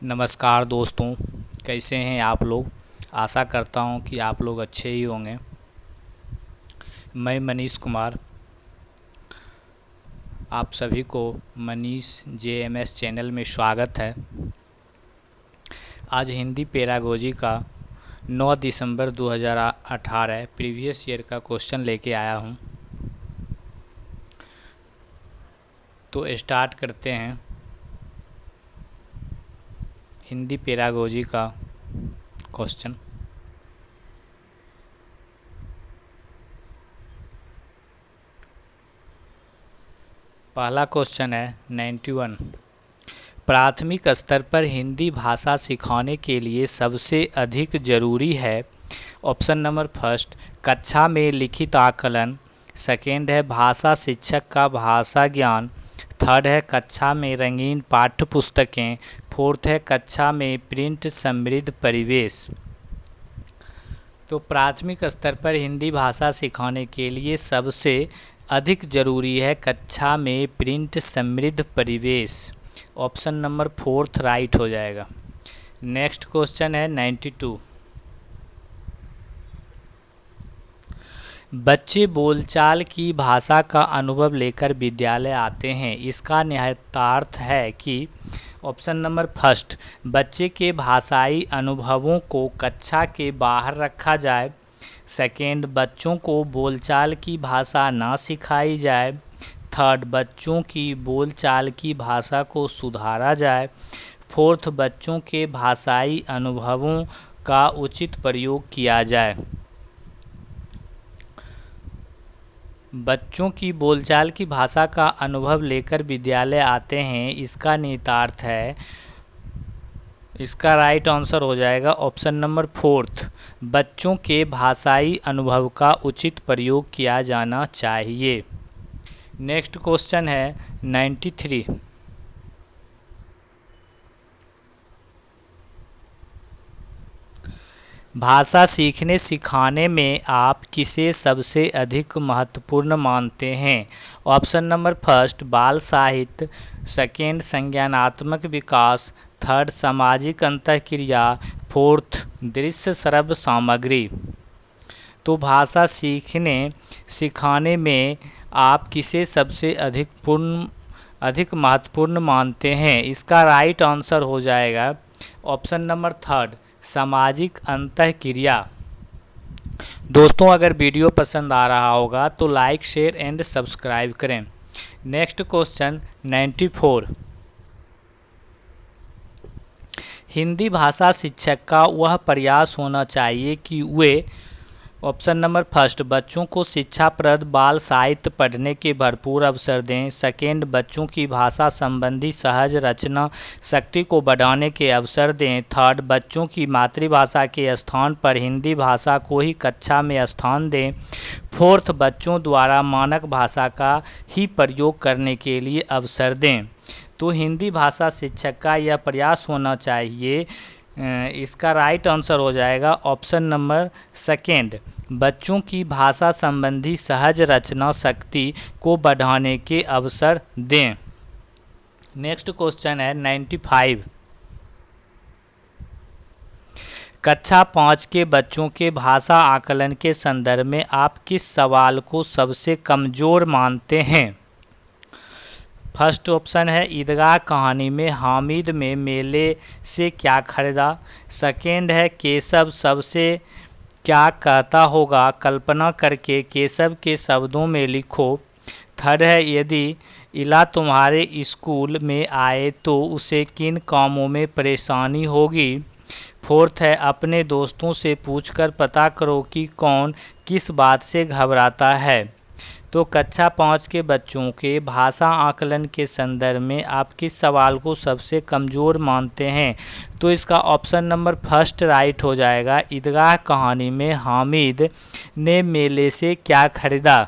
नमस्कार दोस्तों, कैसे हैं आप लोग। आशा करता हूं कि आप लोग अच्छे ही होंगे। मैं मनीष कुमार आप सभी को मनीष जेएमएस चैनल में स्वागत है। आज हिंदी पेडागोजी का 9 दिसंबर 2018 प्रीवियस ईयर का क्वेश्चन लेके आया हूं। तो स्टार्ट करते हैं हिंदी पेडागोजी का क्वेश्चन। पहला क्वेश्चन है 91। प्राथमिक स्तर पर हिंदी भाषा सिखाने के लिए सबसे अधिक जरूरी है। ऑप्शन नंबर फर्स्ट, कक्षा में लिखित आकलन। सेकेंड है भाषा शिक्षक का भाषा ज्ञान। थर्ड है कक्षा में रंगीन पाठ्य पुस्तकें। फोर्थ है कक्षा में प्रिंट समृद्ध परिवेश। तो प्राथमिक स्तर पर हिंदी भाषा सिखाने के लिए सबसे अधिक जरूरी है कक्षा में प्रिंट समृद्ध परिवेश। ऑप्शन नंबर फोर्थ राइट हो जाएगा। नेक्स्ट क्वेश्चन है 92। बच्चे बोलचाल की भाषा का अनुभव लेकर विद्यालय आते हैं, इसका निहितार्थ है कि ऑप्शन नंबर फर्स्ट, बच्चे के भाषाई अनुभवों को कक्षा के बाहर रखा जाए। सेकेंड, बच्चों को बोलचाल की भाषा ना सिखाई जाए। थर्ड, बच्चों की बोलचाल की भाषा को सुधारा जाए। फोर्थ, बच्चों के भाषाई अनुभवों का उचित प्रयोग किया जाए। बच्चों की बोलचाल की भाषा का अनुभव लेकर विद्यालय आते हैं, इसका निहितार्थ है, इसका राइट आंसर हो जाएगा ऑप्शन नंबर फोर्थ, बच्चों के भाषाई अनुभव का उचित प्रयोग किया जाना चाहिए। नेक्स्ट क्वेश्चन है 93। भाषा सीखने सिखाने में आप किसे सबसे अधिक महत्वपूर्ण मानते हैं। ऑप्शन नंबर फर्स्ट, बाल साहित्य। सेकेंड, संज्ञानात्मक विकास। थर्ड, सामाजिक अंतःक्रिया। फोर्थ, दृश्य श्रव्य सामग्री। तो भाषा सीखने सिखाने में आप किसे सबसे अधिक महत्वपूर्ण मानते हैं, इसका राइट आंसर हो जाएगा ऑप्शन नंबर थर्ड, सामाजिक अंतःक्रिया। दोस्तों, अगर वीडियो पसंद आ रहा होगा तो लाइक शेयर एंड सब्सक्राइब करें। Next question 94। हिंदी भाषा शिक्षक का वह प्रयास होना चाहिए कि वे ऑप्शन नंबर फर्स्ट, बच्चों को शिक्षाप्रद बाल साहित्य पढ़ने के भरपूर अवसर दें। सेकेंड, बच्चों की भाषा संबंधी सहज रचना शक्ति को बढ़ाने के अवसर दें। थर्ड, बच्चों की मातृभाषा के स्थान पर हिंदी भाषा को ही कक्षा में स्थान दें। फोर्थ, बच्चों द्वारा मानक भाषा का ही प्रयोग करने के लिए अवसर दें। तो हिंदी भाषा शिक्षक का यह प्रयास होना चाहिए, इसका राइट आंसर हो जाएगा ऑप्शन नंबर सेकेंड, बच्चों की भाषा संबंधी सहज रचना शक्ति को बढ़ाने के अवसर दें। नेक्स्ट क्वेश्चन है 95। कक्षा 5 के बच्चों के भाषा आकलन के संदर्भ में आप किस सवाल को सबसे कमज़ोर मानते हैं। फर्स्ट ऑप्शन है, ईदगाह कहानी में हामिद में मेले से क्या खरीदा। सेकेंड है, केशव सबसे क्या कहता होगा, कल्पना करके केशव के शब्दों में लिखो। थर्ड है, यदि इला तुम्हारे स्कूल में आए तो उसे किन कामों में परेशानी होगी। फोर्थ है, अपने दोस्तों से पूछकर पता करो कि कौन किस बात से घबराता है। तो कक्षा 5 के बच्चों के भाषा आकलन के संदर्भ में आप किस सवाल को सबसे कमज़ोर मानते हैं, तो इसका ऑप्शन नंबर फर्स्ट राइट हो जाएगा, ईदगाह कहानी में हामिद ने मेले से क्या खरीदा।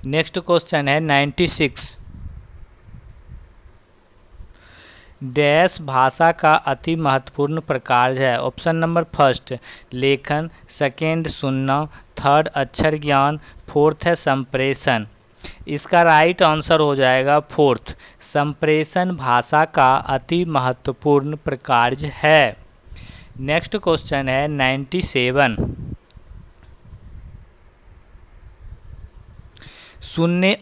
नेक्स्ट क्वेश्चन है 96। डैश भाषा का अति महत्वपूर्ण प्रकार है। ऑप्शन नंबर फर्स्ट, लेखन। सेकेंड, सुनना। थर्ड, अक्षर ज्ञान। फोर्थ है संप्रेषण। इसका राइट आंसर हो जाएगा फोर्थ, संप्रेषण भाषा का अति महत्वपूर्ण प्रकार्य है। नेक्स्ट क्वेश्चन है 97। सुनने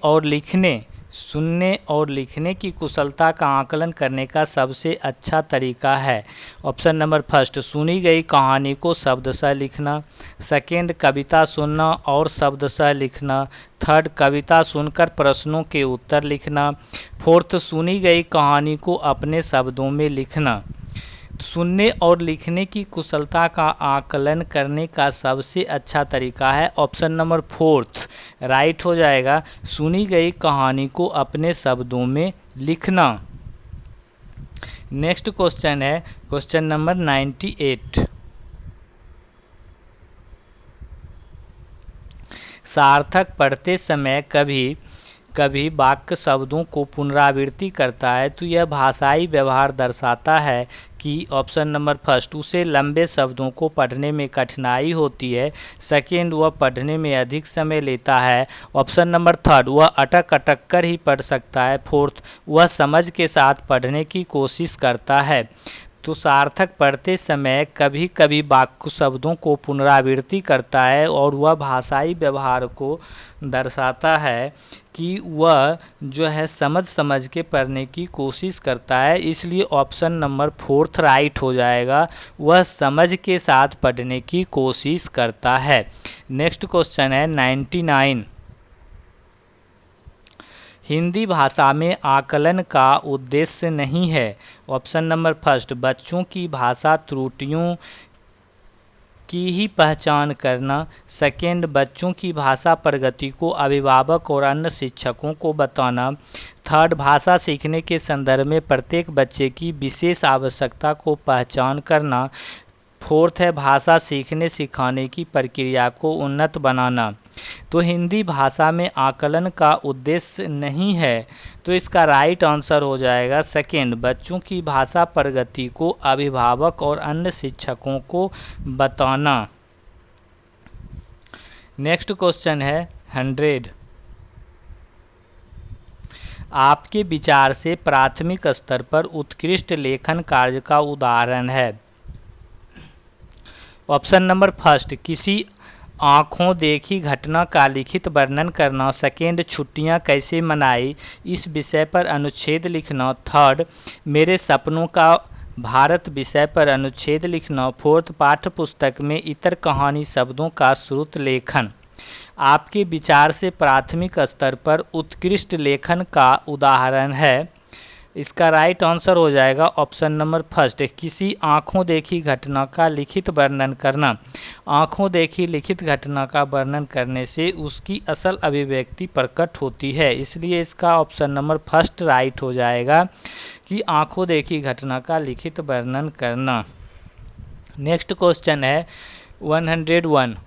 और लिखने की कुशलता का आकलन करने का सबसे अच्छा तरीका है। ऑप्शन नंबर फर्स्ट, सुनी गई कहानी को शब्दशः लिखना। सेकेंड, कविता सुनना और शब्दशः लिखना। थर्ड, कविता सुनकर प्रश्नों के उत्तर लिखना। फोर्थ, सुनी गई कहानी को अपने शब्दों में लिखना। सुनने और लिखने की कुशलता का आकलन करने का सबसे अच्छा तरीका है ऑप्शन नंबर फोर्थ, राइट हो जाएगा, सुनी गई कहानी को अपने शब्दों में लिखना। नेक्स्ट क्वेश्चन है क्वेश्चन नंबर 98। सार्थक पढ़ते समय कभी वाक्य शब्दों को पुनरावृत्ति करता है तो यह भाषाई व्यवहार दर्शाता है कि ऑप्शन नंबर फर्स्ट, उसे लंबे शब्दों को पढ़ने में कठिनाई होती है। सेकेंड, वह पढ़ने में अधिक समय लेता है। ऑप्शन नंबर थर्ड, वह अटक अटक कर ही पढ़ सकता है। फोर्थ, वह समझ के साथ पढ़ने की कोशिश करता है। तो सार्थक पढ़ते समय कभी कभी वाक्य शब्दों को पुनरावृत्ति करता है और वह भाषाई व्यवहार को दर्शाता है कि वह जो है समझ के पढ़ने की कोशिश करता है, इसलिए ऑप्शन नंबर फोर्थ राइट हो जाएगा, वह समझ के साथ पढ़ने की कोशिश करता है। नेक्स्ट क्वेश्चन है 99। हिंदी भाषा में आकलन का उद्देश्य नहीं है। ऑप्शन नंबर फर्स्ट, बच्चों की भाषा त्रुटियों की ही पहचान करना। सेकेंड, बच्चों की भाषा प्रगति को अभिभावक और अन्य शिक्षकों को बताना। थर्ड, भाषा सीखने के संदर्भ में प्रत्येक बच्चे की विशेष आवश्यकता को पहचान करना। फोर्थ है, भाषा सीखने सिखाने की प्रक्रिया को उन्नत बनाना। तो हिंदी भाषा में आकलन का उद्देश्य नहीं है, तो इसका राइट आंसर हो जाएगा सेकेंड, बच्चों की भाषा प्रगति को अभिभावक और अन्य शिक्षकों को बताना। नेक्स्ट क्वेश्चन है 100। आपके विचार से प्राथमिक स्तर पर उत्कृष्ट लेखन कार्य का उदाहरण है। ऑप्शन नंबर फर्स्ट, किसी आँखों देखी घटना का लिखित वर्णन करना। सेकेंड, छुट्टियां कैसे मनाई, इस विषय पर अनुच्छेद लिखना। थर्ड, मेरे सपनों का भारत विषय पर अनुच्छेद लिखना। फोर्थ, पाठ्य पुस्तक में इतर कहानी शब्दों का श्रुत लेखन। आपके विचार से प्राथमिक स्तर पर उत्कृष्ट लेखन का उदाहरण है। इसका राइट आंसर हो जाएगा ऑप्शन नंबर फर्स्ट, किसी आँखों देखी घटना का लिखित वर्णन करना। आँखों देखी लिखित घटना का वर्णन करने से उसकी असल अभिव्यक्ति प्रकट होती है, इसलिए इसका ऑप्शन नंबर फर्स्ट राइट हो जाएगा कि आँखों देखी घटना का लिखित वर्णन करना। नेक्स्ट क्वेश्चन है 101।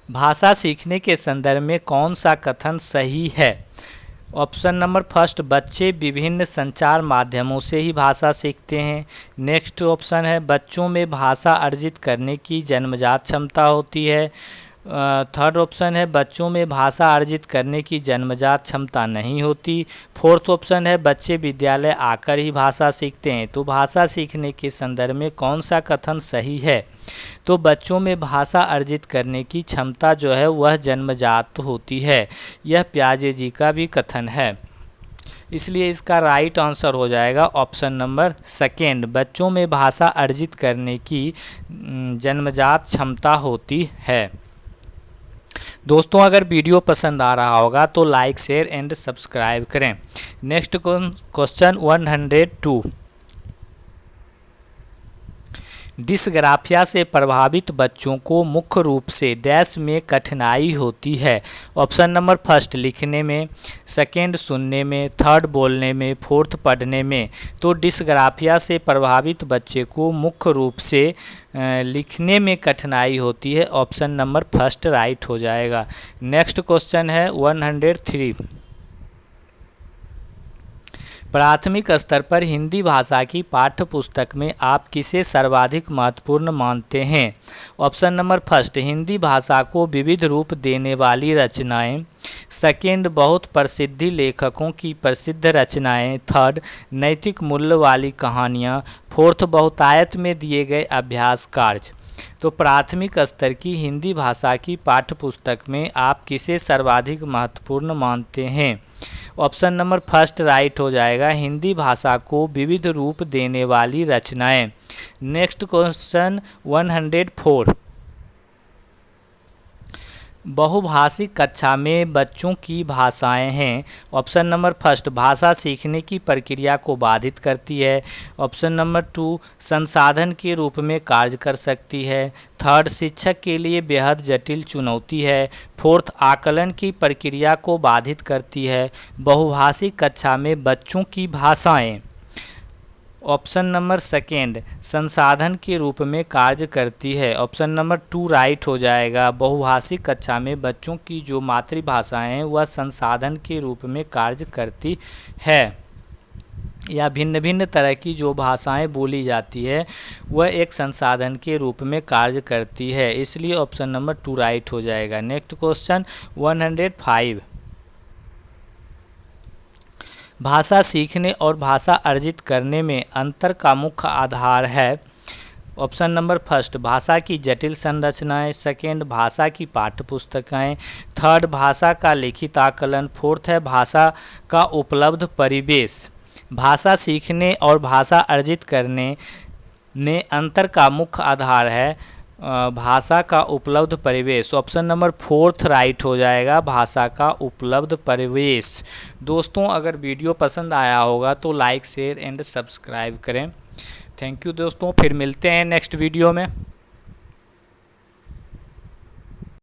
भाषा सीखने के संदर्भ में कौन सा कथन सही है। ऑप्शन नंबर फर्स्ट, बच्चे विभिन्न संचार माध्यमों से ही भाषा सीखते हैं। नेक्स्ट ऑप्शन है, बच्चों में भाषा अर्जित करने की जन्मजात क्षमता होती है। थर्ड ऑप्शन है, बच्चों में भाषा अर्जित करने की जन्मजात क्षमता नहीं होती। फोर्थ ऑप्शन है, बच्चे विद्यालय आकर ही भाषा सीखते हैं। तो भाषा सीखने के संदर्भ में कौन सा कथन सही है, तो बच्चों में भाषा अर्जित करने की क्षमता जो है वह जन्मजात होती है। यह प्याजे जी का भी कथन है, इसलिए इसका राइट आंसर हो जाएगा ऑप्शन नंबर सेकेंड, बच्चों में भाषा अर्जित करने की जन्मजात क्षमता होती है। दोस्तों, अगर वीडियो पसंद आ रहा होगा तो लाइक शेयर एंड सब्सक्राइब करें। Next question 102। डिस्ग्राफिया से प्रभावित बच्चों को मुख्य रूप से डैश में कठिनाई होती है। ऑप्शन नंबर फर्स्ट, लिखने में। सेकेंड, सुनने में। थर्ड, बोलने में। फोर्थ, पढ़ने में। तो डिस्ग्राफिया से प्रभावित बच्चे को मुख्य रूप से लिखने में कठिनाई होती है। ऑप्शन नंबर फर्स्ट राइट हो जाएगा। नेक्स्ट क्वेश्चन है 103। प्राथमिक स्तर पर हिंदी भाषा की पाठ्य पुस्तक में आप किसे सर्वाधिक महत्वपूर्ण मानते हैं? ऑप्शन नंबर फर्स्ट, हिंदी भाषा को विविध रूप देने वाली रचनाएं। सेकेंड, बहुत प्रसिद्ध लेखकों की प्रसिद्ध रचनाएं। थर्ड, नैतिक मूल्य वाली कहानियां। फोर्थ, बहुतायत में दिए गए अभ्यास कार्य। तो प्राथमिक स्तर की हिंदी भाषा की पाठ्य पुस्तक में आप किसे सर्वाधिक महत्वपूर्ण मानते हैं? ऑप्शन नंबर फर्स्ट राइट हो जाएगा, हिंदी भाषा को विविध रूप देने वाली रचनाएं। नेक्स्ट क्वेश्चन 104, बहुभाषिक कक्षा में बच्चों की भाषाएं हैं। ऑप्शन नंबर फर्स्ट, भाषा सीखने की प्रक्रिया को बाधित करती है। ऑप्शन नंबर टू, संसाधन के रूप में कार्य कर सकती है। थर्ड, शिक्षक के लिए बेहद जटिल चुनौती है। फोर्थ, आकलन की प्रक्रिया को बाधित करती है। बहुभाषिक कक्षा में बच्चों की भाषाएं। ऑप्शन नंबर सेकेंड, संसाधन के रूप में कार्य करती है। ऑप्शन नंबर टू राइट हो जाएगा, बहुभाषिक कक्षा में बच्चों की जो मातृभाषाएं हैं वह संसाधन के रूप में कार्य करती है, या भिन्न भिन्न तरह की जो भाषाएं बोली जाती है वह एक संसाधन के रूप में कार्य करती है, इसलिए ऑप्शन नंबर टू राइट हो जाएगा। नेक्स्ट क्वेश्चन 105, भाषा सीखने और भाषा अर्जित करने में अंतर का मुख्य आधार है। ऑप्शन नंबर फर्स्ट, भाषा की जटिल संरचनाएं। सेकेंड, भाषा की पाठ्य पुस्तकें। थर्ड, भाषा का लिखित आकलन। फोर्थ है भाषा का उपलब्ध परिवेश। भाषा सीखने और भाषा अर्जित करने में अंतर का मुख्य आधार है भाषा का उपलब्ध परिवेश। ऑप्शन नंबर फोर्थ राइट हो जाएगा, भाषा का उपलब्ध परिवेश। दोस्तों, अगर वीडियो पसंद आया होगा तो लाइक शेयर एंड सब्सक्राइब करें। थैंक यू दोस्तों, फिर मिलते हैं नेक्स्ट वीडियो में।